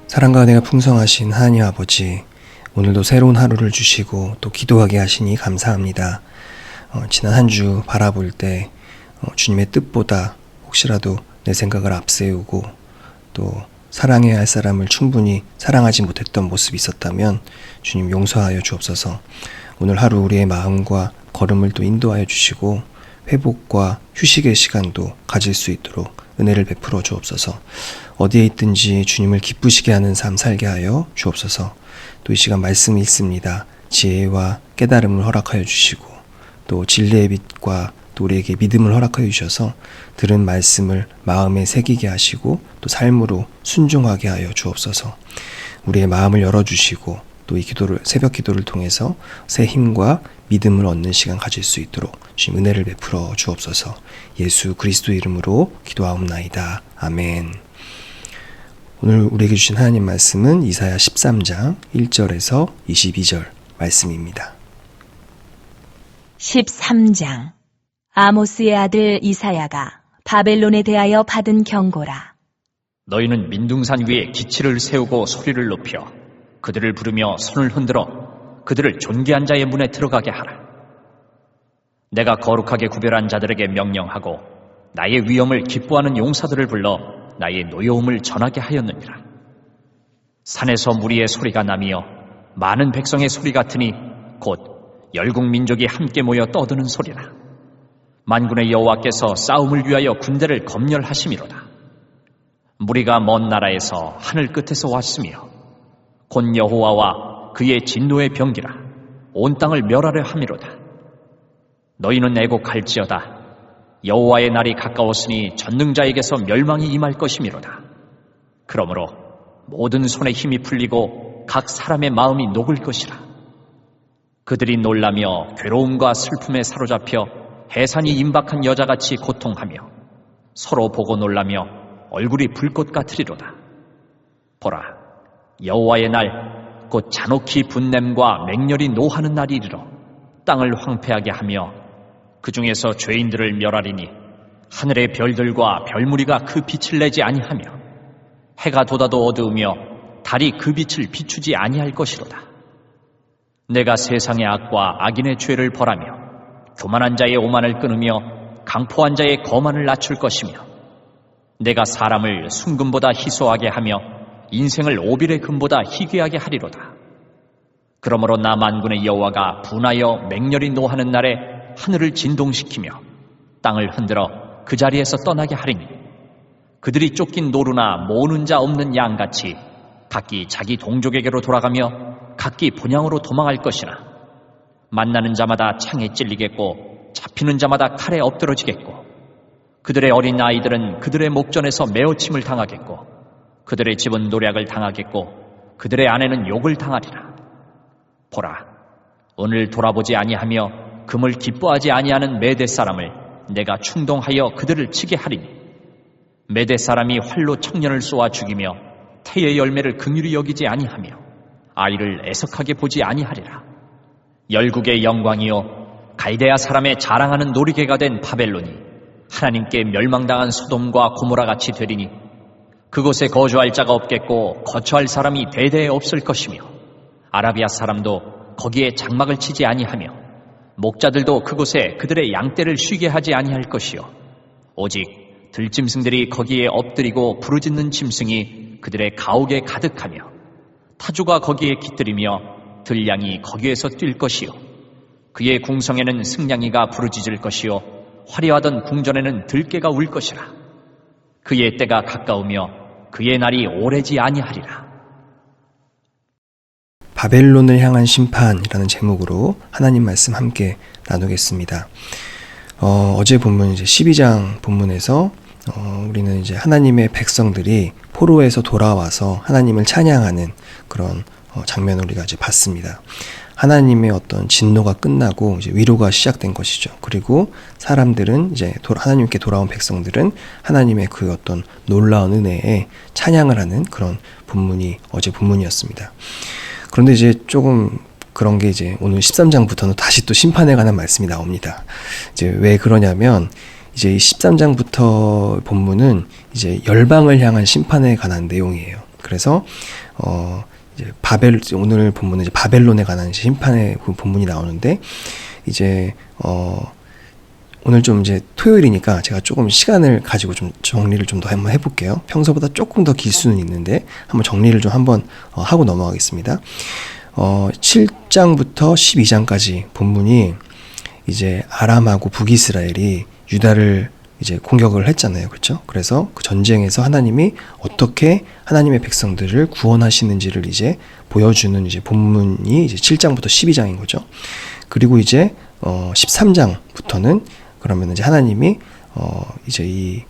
사랑과 은혜가 풍성하신 하나님 아버지, 오늘도 새로운 하루를 주시고 또 기도하게 하시니 감사합니다. 지난 한 주 바라볼 때 주님의 뜻보다 혹시라도 내 생각을 앞세우고 또 사랑해야 할 사람을 충분히 사랑하지 못했던 모습이 있었다면 주님 용서하여 주옵소서. 오늘 하루 우리의 마음과 걸음을 또 인도하여 주시고 회복과 휴식의 시간도 가질 수 있도록 은혜를 베풀어 주옵소서. 어디에 있든지 주님을 기쁘시게 하는 삶 살게 하여 주옵소서. 또 이 시간 말씀이 있습니다. 지혜와 깨달음을 허락하여 주시고 또 진리의 빛과 또 우리에게 믿음을 허락하여 주셔서 들은 말씀을 마음에 새기게 하시고 또 삶으로 순종하게 하여 주옵소서. 우리의 마음을 열어주시고 또 이 기도를, 새벽 기도를 통해서 새 힘과 믿음을 얻는 시간 가질 수 있도록 주님 은혜를 베풀어 주옵소서. 예수 그리스도 이름으로 기도하옵나이다. 아멘. 오늘 우리에게 주신 하나님 말씀은 이사야 13장 1절에서 22절 말씀입니다. 13장. 아모스의 아들 이사야가 바벨론에 대하여 받은 경고라. 너희는 민둥산 위에 기치를 세우고 소리를 높여 그들을 부르며 손을 흔들어 그들을 존귀한 자의 문에 들어가게 하라. 내가 거룩하게 구별한 자들에게 명령하고 나의 위엄을 기뻐하는 용사들을 불러 나의 노여움을 전하게 하였느니라. 산에서 무리의 소리가 나며 많은 백성의 소리 같으니 곧 열국 민족이 함께 모여 떠드는 소리라. 만군의 여호와께서 싸움을 위하여 군대를 검열하심이로다. 무리가 먼 나라에서 하늘 끝에서 왔으며 곧 여호와와 그의 진노의 병기라 온 땅을 멸하려 함이로다. 너희는 애곡할지어다. 여호와의 날이 가까웠으니 전능자에게서 멸망이 임할 것이미로다. 그러므로 모든 손에 힘이 풀리고 각 사람의 마음이 녹을 것이라. 그들이 놀라며 괴로움과 슬픔에 사로잡혀 해산이 임박한 여자같이 고통하며 서로 보고 놀라며 얼굴이 불꽃 같으리로다. 보라, 여호와의 날 곧 잔혹히 분냄과 맹렬히 노하는 날이 이르러 땅을 황폐하게 하며 그 중에서 죄인들을 멸하리니 하늘의 별들과 별무리가 그 빛을 내지 아니하며 해가 돋아도 어두우며 달이 그 빛을 비추지 아니할 것이로다. 내가 세상의 악과 악인의 죄를 벌하며 교만한 자의 오만을 끊으며 강포한 자의 거만을 낮출 것이며 내가 사람을 순금보다 희소하게 하며 인생을 오빌의 금보다 희귀하게 하리로다. 그러므로 나 만군의 여호와가 분하여 맹렬히 노하는 날에 하늘을 진동시키며 땅을 흔들어 그 자리에서 떠나게 하리니 그들이 쫓긴 노루나 모으는 자 없는 양같이 각기 자기 동족에게로 돌아가며 각기 본향으로 도망할 것이나 만나는 자마다 창에 찔리겠고 잡히는 자마다 칼에 엎드러지겠고 그들의 어린 아이들은 그들의 목전에서 메어침을 당하겠고 그들의 집은 노략을 당하겠고 그들의 아내는 욕을 당하리라. 보라, 오늘 돌아보지 아니하며 금을 기뻐하지 아니하는 메대 사람을 내가 충동하여 그들을 치게 하리니 메대 사람이 활로 청년을 쏘아 죽이며 태의 열매를 긍휼히 여기지 아니하며 아이를 애석하게 보지 아니하리라. 열국의 영광이요 갈대아 사람의 자랑하는 놀이개가 된 바벨론이 하나님께 멸망당한 소돔과 고모라같이 되리니 그곳에 거주할 자가 없겠고 거처할 사람이 대대에 없을 것이며 아라비아 사람도 거기에 장막을 치지 아니하며 목자들도 그곳에 그들의 양떼를 쉬게 하지 아니할 것이요 오직 들짐승들이 거기에 엎드리고 부르짖는 짐승이 그들의 가옥에 가득하며 타주가 거기에 깃들이며 들량이 거기에서 뛸 것이요 그의 궁성에는 승냥이가 부르짖을 것이요 화려하던 궁전에는 들깨가 울 것이라. 그의 때가 가까우며 그의 날이 오래지 아니하리라. 바벨론을 향한 심판이라는 제목으로 하나님 말씀 함께 나누겠습니다. 어제 본문 이제 12장 본문에서 우리는 이제 하나님의 백성들이 포로에서 돌아와서 하나님을 찬양하는 그런 장면을 우리가 이제 봤습니다. 하나님의 어떤 진노가 끝나고 이제 위로가 시작된 것이죠. 그리고 사람들은 이제 하나님께 돌아온 백성들은 하나님의 그 어떤 놀라운 은혜에 찬양을 하는 그런 본문이 어제 본문이었습니다. 그런데 이제 조금 그런 게 이제 오늘 13장부터는 다시 또 심판에 관한 말씀이 나옵니다. 이제 왜 그러냐면 이제 이 13장부터 본문은 이제 열방을 향한 심판에 관한 내용이에요. 그래서 이제 오늘 본문은 이제 바벨론에 관한 심판의 본문이 나오는데, 이제 오늘 좀 이제 토요일이니까 제가 조금 시간을 가지고 좀 정리를 좀 더 한번 해볼게요. 평소보다 조금 더 길 수는 있는데 한번 정리를 좀 한번 하고 넘어가겠습니다. 7장부터 12장까지 본문이 이제 아람하고 북이스라엘이 유다를 이제 공격을 했잖아요. 그렇죠? 그래서 그 전쟁에서 하나님이 어떻게 하나님의 백성들을 구원하시는지를 이제 보여주는 이제 본문이 이제 7장부터 12장인 거죠. 그리고 이제 13장부터는 그러면 이제 하나님이 이제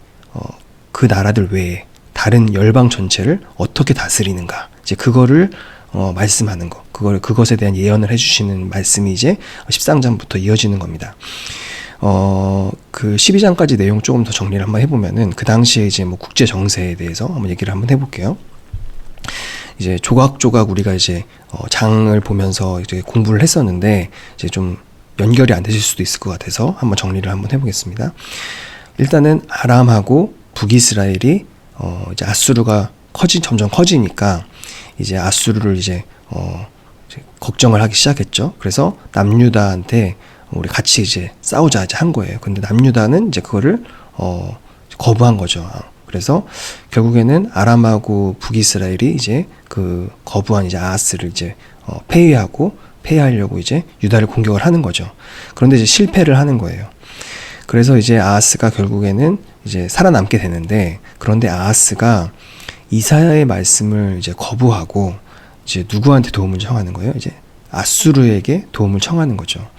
그 나라들 외에 다른 열방 전체를 어떻게 다스리는가, 이제 그거를 말씀하는 거, 그것에 대한 예언을 해주시는 말씀이 이제 13장부터 이어지는 겁니다. 그 12장까지 내용 조금 더 정리를 한번 해보면은, 그 당시에 이제 뭐 국제 정세에 대해서 한번 얘기를 한번 해볼게요. 이제 조각조각 우리가 이제 장을 보면서 이제 공부를 했었는데, 이제 좀 연결이 안 되실 수도 있을 것 같아서 한번 정리를 한번 해보겠습니다. 일단은 아람하고 북이스라엘이 이제 아수르가 점점 커지니까 이제 아수르를 이제 걱정을 하기 시작했죠. 그래서 남유다한테 우리 같이 이제 싸우자 이제 한 거예요. 근데 남유다는 이제 그거를 거부한 거죠. 그래서 결국에는 아람하고 북이스라엘이 이제 그 거부한 이제 아하스를 이제 폐위하려고 이제 유다를 공격을 하는 거죠. 그런데 이제 실패를 하는 거예요. 그래서 이제 아하스가 결국에는 이제 살아남게 되는데, 그런데 아하스가 이사야의 말씀을 이제 거부하고 이제 누구한테 도움을 청하는 거예요? 이제 아수르에게 도움을 청하는 거죠.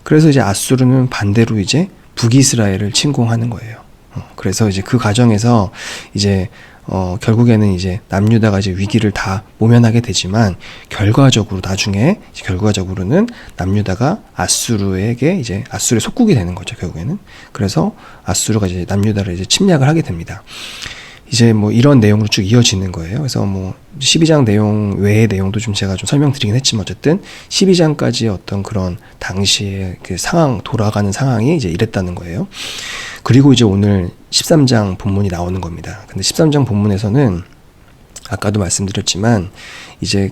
그래서 이제 아수르는 반대로 이제 북이스라엘을 침공하는 거예요. 그래서 이제 그 과정에서 이제 결국에는 이제 남유다가 이제 위기를 다 모면하게 되지만, 결과적으로는 남유다가 아수르에 속국이 되는 거죠, 결국에는. 그래서 아수르가 이제 남유다를 이제 침략을 하게 됩니다. 이제 뭐 이런 내용으로 쭉 이어지는 거예요. 그래서 뭐 12장 내용 외의 내용도 좀 제가 좀 설명드리긴 했지만, 어쨌든 12장까지 어떤 그런 당시의 그 돌아가는 상황이 이제 이랬다는 거예요. 그리고 이제 오늘 13장 본문이 나오는 겁니다. 근데 13장 본문에서는 아까도 말씀드렸지만, 이제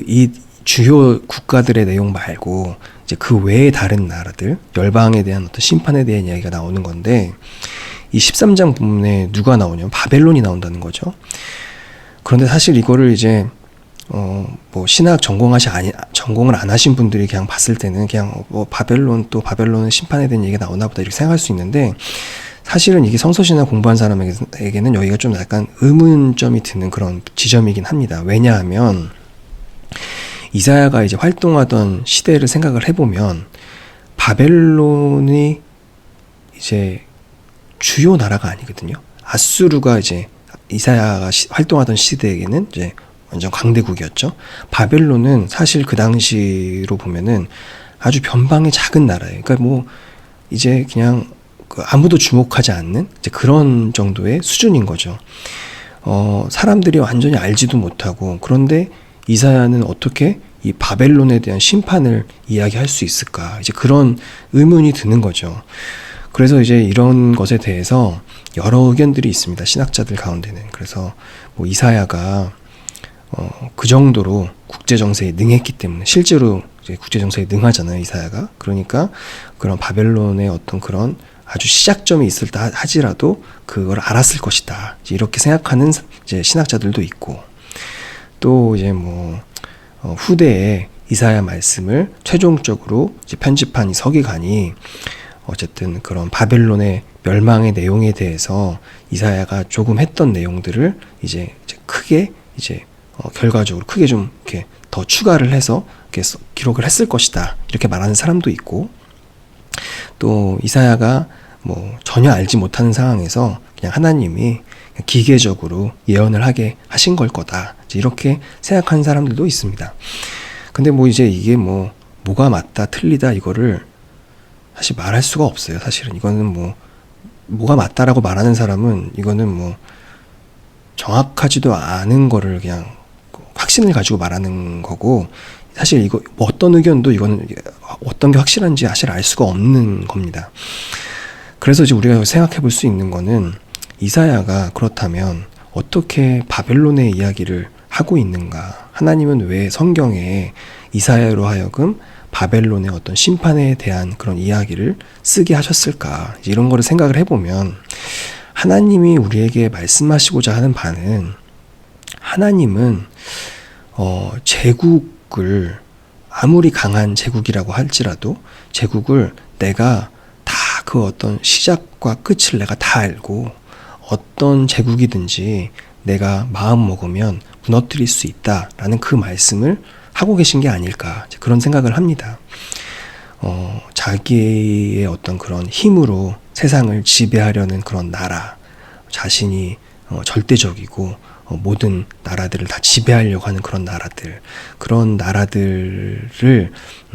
이 주요 국가들의 내용 말고 이제 그 외의 다른 나라들, 열방에 대한 어떤 심판에 대한 이야기가 나오는 건데, 이 13장 본문에 누가 나오냐면 바벨론이 나온다는 거죠. 그런데 사실 이거를 이제 뭐 신학 전공을 안 하신 분들이 그냥 봤을 때는 그냥 바벨론은 심판에 대한 얘기가 나오나 보다 이렇게 생각할 수 있는데, 사실은 이게 성서신학 공부한 사람에게는 여기가 좀 약간 의문점이 드는 그런 지점이긴 합니다. 왜냐하면 이사야가 이제 활동하던 시대를 생각을 해보면, 바벨론이 이제 주요 나라가 아니거든요. 아수르가 이제 이사야가 활동하던 시대에게는 이제 완전 강대국이었죠. 바벨론은 사실 그 당시로 보면은 아주 변방의 작은 나라예요. 그러니까 뭐 이제 그냥 아무도 주목하지 않는 이제 그런 정도의 수준인 거죠. 사람들이 완전히 알지도 못하고, 그런데 이사야는 어떻게 이 바벨론에 대한 심판을 이야기할 수 있을까? 이제 그런 의문이 드는 거죠. 그래서 이제 이런 것에 대해서 여러 의견들이 있습니다. 신학자들 가운데는. 그래서 뭐 이사야가 그 정도로 국제정세에 능했기 때문에, 실제로 이제 국제정세에 능하잖아요, 이사야가. 그러니까 그런 바벨론의 어떤 그런 아주 시작점이 있을 때 하지라도 그걸 알았을 것이다, 이렇게 생각하는 이제 신학자들도 있고, 또 이제 뭐 후대에 이사야 말씀을 최종적으로 이제 편집한 이 서기관이 어쨌든 그런 바벨론의 멸망의 내용에 대해서 이사야가 조금 했던 내용들을 이제 크게 이제 결과적으로 크게 좀 이렇게 더 추가를 해서 이렇게 기록을 했을 것이다, 이렇게 말하는 사람도 있고, 또 이사야가 뭐 전혀 알지 못하는 상황에서 그냥 하나님이 기계적으로 예언을 하게 하신 걸 거다, 이렇게 생각하는 사람들도 있습니다. 근데 뭐 이제 이게 뭐가 맞다 틀리다 이거를 사실 말할 수가 없어요. 사실은 이거는 뭐가 맞다라고 말하는 사람은 이거는 뭐 정확하지도 않은 거를 그냥 확신을 가지고 말하는 거고, 사실 이거 뭐 어떤 의견도 이거는 어떤 게 확실한지 사실 알 수가 없는 겁니다. 그래서 이제 우리가 생각해 볼 수 있는 거는, 이사야가 그렇다면 어떻게 바벨론의 이야기를 하고 있는가? 하나님은 왜 성경에 이사야로 하여금 바벨론의 어떤 심판에 대한 그런 이야기를 쓰게 하셨을까? 이런 거를 생각을 해보면 하나님이 우리에게 말씀하시고자 하는 바는 하나님은 제국을 아무리 강한 제국이라고 할지라도 제국을 내가 다 그 어떤 시작과 끝을 내가 다 알고 어떤 제국이든지 내가 마음 먹으면 무너뜨릴 수 있다라는 그 말씀을 하고 계신 게 아닐까 그런 생각을 합니다. 자기의 어떤 그런 힘으로 세상을 지배하려는 그런 나라, 자신이 절대적이고 모든 나라들을 다 지배하려고 하는 그런 나라들을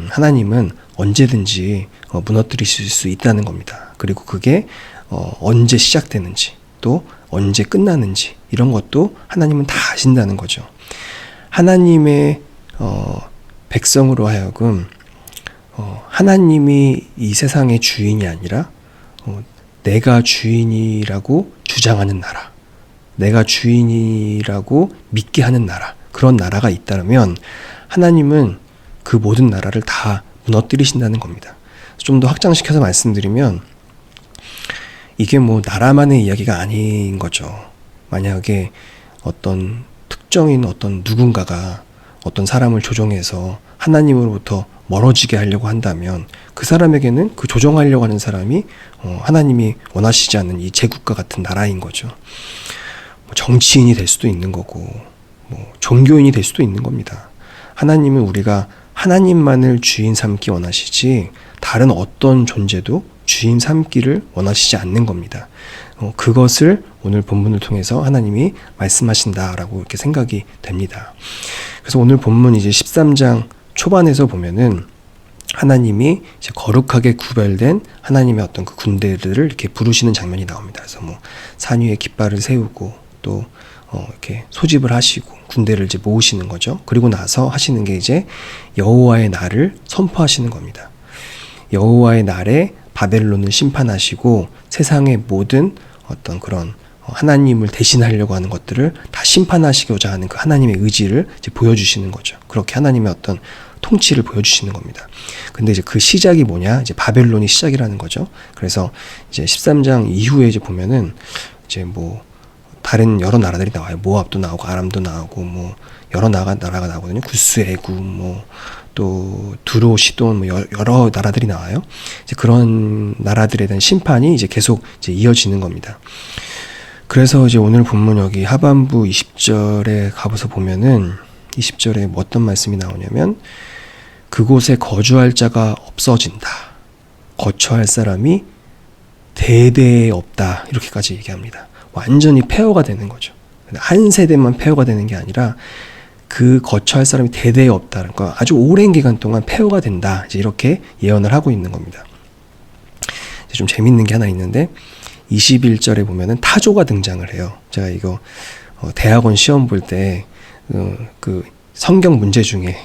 하나님은 언제든지 무너뜨리실 수 있다는 겁니다. 그리고 그게 언제 시작되는지 또 언제 끝나는지 이런 것도 하나님은 다 아신다는 거죠. 하나님의 백성으로 하여금 하나님이 이 세상의 주인이 아니라 내가 주인이라고 주장하는 나라, 내가 주인이라고 믿게 하는 나라, 그런 나라가 있다면 하나님은 그 모든 나라를 다 무너뜨리신다는 겁니다. 좀 더 확장시켜서 말씀드리면 이게 뭐 나라만의 이야기가 아닌 거죠. 만약에 어떤 특정인 어떤 누군가가 어떤 사람을 조종해서 하나님으로부터 멀어지게 하려고 한다면 그 사람에게는 그 조종하려고 하는 사람이 하나님이 원하시지 않는 이 제국과 같은 나라인 거죠. 정치인이 될 수도 있는 거고 종교인이 될 수도 있는 겁니다. 하나님은 우리가 하나님만을 주인 삼기 원하시지 다른 어떤 존재도 주인 삼기를 원하시지 않는 겁니다. 그것을 오늘 본문을 통해서 하나님이 말씀하신다라고 이렇게 생각이 됩니다. 그래서 오늘 본문 이제 13장 초반에서 보면은 하나님이 이제 거룩하게 구별된 하나님의 어떤 그 군대들을 이렇게 부르시는 장면이 나옵니다. 그래서 산 위에 깃발을 세우고 또 이렇게 소집을 하시고 군대를 이제 모으시는 거죠. 그리고 나서 하시는 게 이제 여호와의 날을 선포하시는 겁니다. 여호와의 날에 바벨론을 심판하시고 세상의 모든 어떤 그런 하나님을 대신하려고 하는 것들을 다 심판하시고자 하는 그 하나님의 의지를 이제 보여주시는 거죠. 그렇게 하나님의 어떤 통치를 보여주시는 겁니다. 근데 이제 그 시작이 뭐냐? 이제 바벨론이 시작이라는 거죠. 그래서 이제 13장 이후에 이제 보면은 이제 다른 여러 나라들이 나와요. 모압도 나오고 아람도 나오고 여러 나라가 나오거든요. 구스, 애굽, 또 두로, 시돈 여러 나라들이 나와요. 이제 그런 나라들에 대한 심판이 이제 계속 이제 이어지는 겁니다. 그래서 이제 오늘 본문 여기 하반부 20절에 가보서 보면은 20절에 어떤 말씀이 나오냐면 그곳에 거주할 자가 없어진다. 거처할 사람이 대대에 없다. 이렇게까지 얘기합니다. 완전히 폐허가 되는 거죠. 한 세대만 폐허가 되는 게 아니라 그 거처할 사람이 대대에 없다는 거, 아주 오랜 기간 동안 폐허가 된다. 이제 이렇게 예언을 하고 있는 겁니다. 이제 좀 재밌는 게 하나 있는데 21절에 보면은 타조가 등장을 해요. 제가 이거 대학원 시험 볼 때 그 성경 문제 중에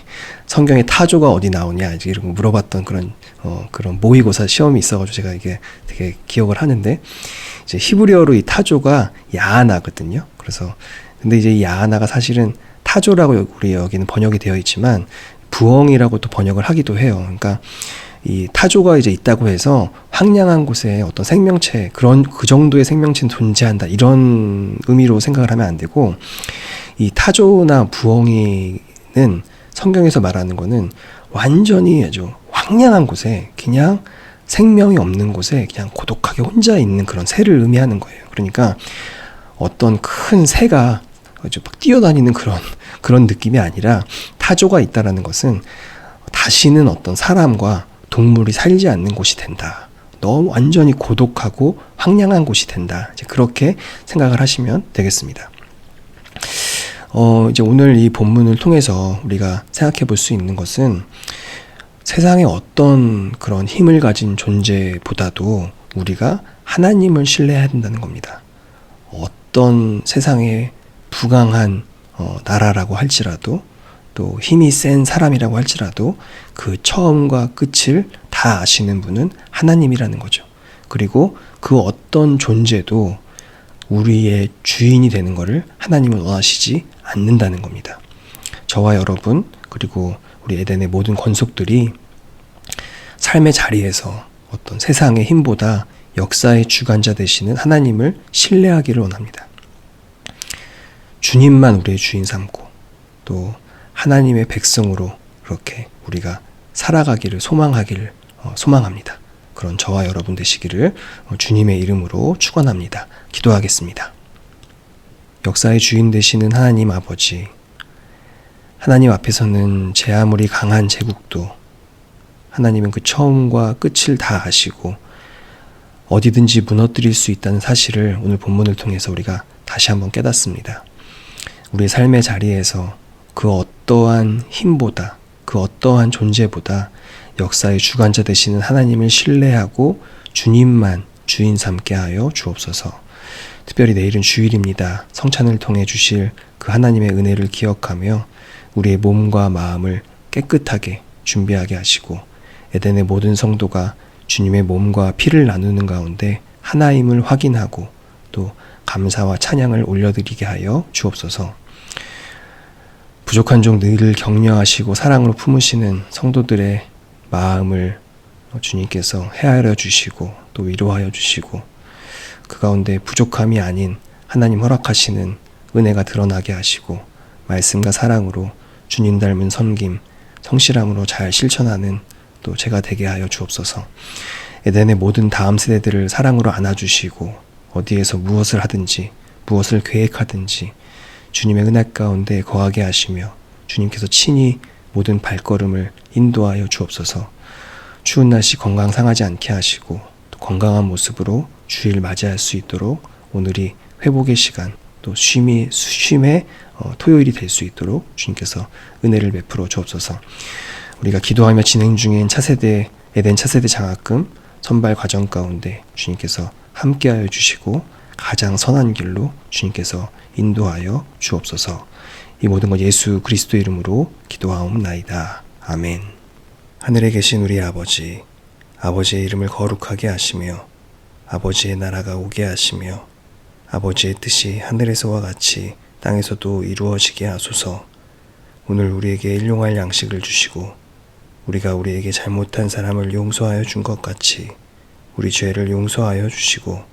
성경에 타조가 어디 나오냐 이제 이런 거 물어봤던 그런 모의고사 시험이 있어가지고 제가 이게 되게 기억을 하는데 이제 히브리어로 이 타조가 야하나거든요. 그래서 근데 이제 이 야하나가 사실은 타조라고 우리 여기는 번역이 되어 있지만 부엉이라고 또 번역을 하기도 해요. 그러니까 이 타조가 이제 있다고 해서 황량한 곳에 어떤 생명체 그 정도의 생명체는 존재한다 이런 의미로 생각을 하면 안 되고 이 타조나 부엉이는 성경에서 말하는 거는 완전히 아주 황량한 곳에 그냥 생명이 없는 곳에 그냥 고독하게 혼자 있는 그런 새를 의미하는 거예요. 그러니까 어떤 큰 새가 아주 막 뛰어다니는 그런 느낌이 아니라 타조가 있다라는 것은 다시는 어떤 사람과 동물이 살지 않는 곳이 된다. 너무 완전히 고독하고 황량한 곳이 된다. 이제 그렇게 생각을 하시면 되겠습니다. 이제 오늘 이 본문을 통해서 우리가 생각해 볼 수 있는 것은 세상의 어떤 그런 힘을 가진 존재보다도 우리가 하나님을 신뢰해야 된다는 겁니다. 어떤 세상의 부강한 나라라고 할지라도 또 힘이 센 사람이라고 할지라도 그 처음과 끝을 다 아시는 분은 하나님이라는 거죠. 그리고 그 어떤 존재도 우리의 주인이 되는 것을 하나님은 원하시지 않는다는 겁니다. 저와 여러분 그리고 우리 에덴의 모든 권속들이 삶의 자리에서 어떤 세상의 힘보다 역사의 주관자 되시는 하나님을 신뢰하기를 원합니다. 주님만 우리의 주인 삼고 또 하나님의 백성으로 그렇게 우리가 살아가기를 소망합니다. 그런 저와 여러분 되시기를 주님의 이름으로 축원합니다. 기도하겠습니다. 역사의 주인 되시는 하나님 아버지, 하나님 앞에서는 제 아무리 강한 제국도 하나님은 그 처음과 끝을 다 아시고 어디든지 무너뜨릴 수 있다는 사실을 오늘 본문을 통해서 우리가 다시 한번 깨닫습니다. 우리의 삶의 자리에서 그 어떠한 힘보다, 그 어떠한 존재보다 역사의 주관자 되시는 하나님을 신뢰하고 주님만 주인 삼게 하여 주옵소서. 특별히 내일은 주일입니다. 성찬을 통해 주실 그 하나님의 은혜를 기억하며 우리의 몸과 마음을 깨끗하게 준비하게 하시고 에덴의 모든 성도가 주님의 몸과 피를 나누는 가운데 하나임을 확인하고 또 감사와 찬양을 올려드리게 하여 주옵소서. 부족한 종 늘 격려하시고 사랑으로 품으시는 성도들의 마음을 주님께서 헤아려 주시고 또 위로하여 주시고 그 가운데 부족함이 아닌 하나님 허락하시는 은혜가 드러나게 하시고 말씀과 사랑으로 주님 닮은 섬김, 성실함으로 잘 실천하는 또 제가 되게 하여 주옵소서. 에덴의 모든 다음 세대들을 사랑으로 안아주시고 어디에서 무엇을 하든지 무엇을 계획하든지 주님의 은혜 가운데 거하게 하시며 주님께서 친히 모든 발걸음을 인도하여 주옵소서. 추운 날씨 건강 상하지 않게 하시고 또 건강한 모습으로 주일 맞이할 수 있도록 오늘이 회복의 시간 또 쉼의 토요일이 될 수 있도록 주님께서 은혜를 베풀어 주옵소서. 우리가 기도하며 진행 중인 에덴 차세대 장학금 선발 과정 가운데 주님께서 함께하여 주시고 가장 선한 길로 주님께서 인도하여 주옵소서. 이 모든 것 예수 그리스도 이름으로 기도하옵나이다. 아멘. 하늘에 계신 우리 아버지, 아버지의 이름을 거룩하게 하시며 아버지의 나라가 오게 하시며 아버지의 뜻이 하늘에서와 같이 땅에서도 이루어지게 하소서. 오늘 우리에게 일용할 양식을 주시고 우리가 우리에게 잘못한 사람을 용서하여 준 것 같이 우리 죄를 용서하여 주시고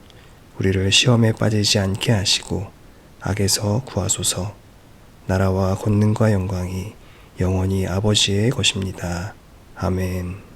우리를 시험에 빠지지 않게 하시고 악에서 구하소서. 나라와 권능과 영광이 영원히 아버지의 것입니다. 아멘.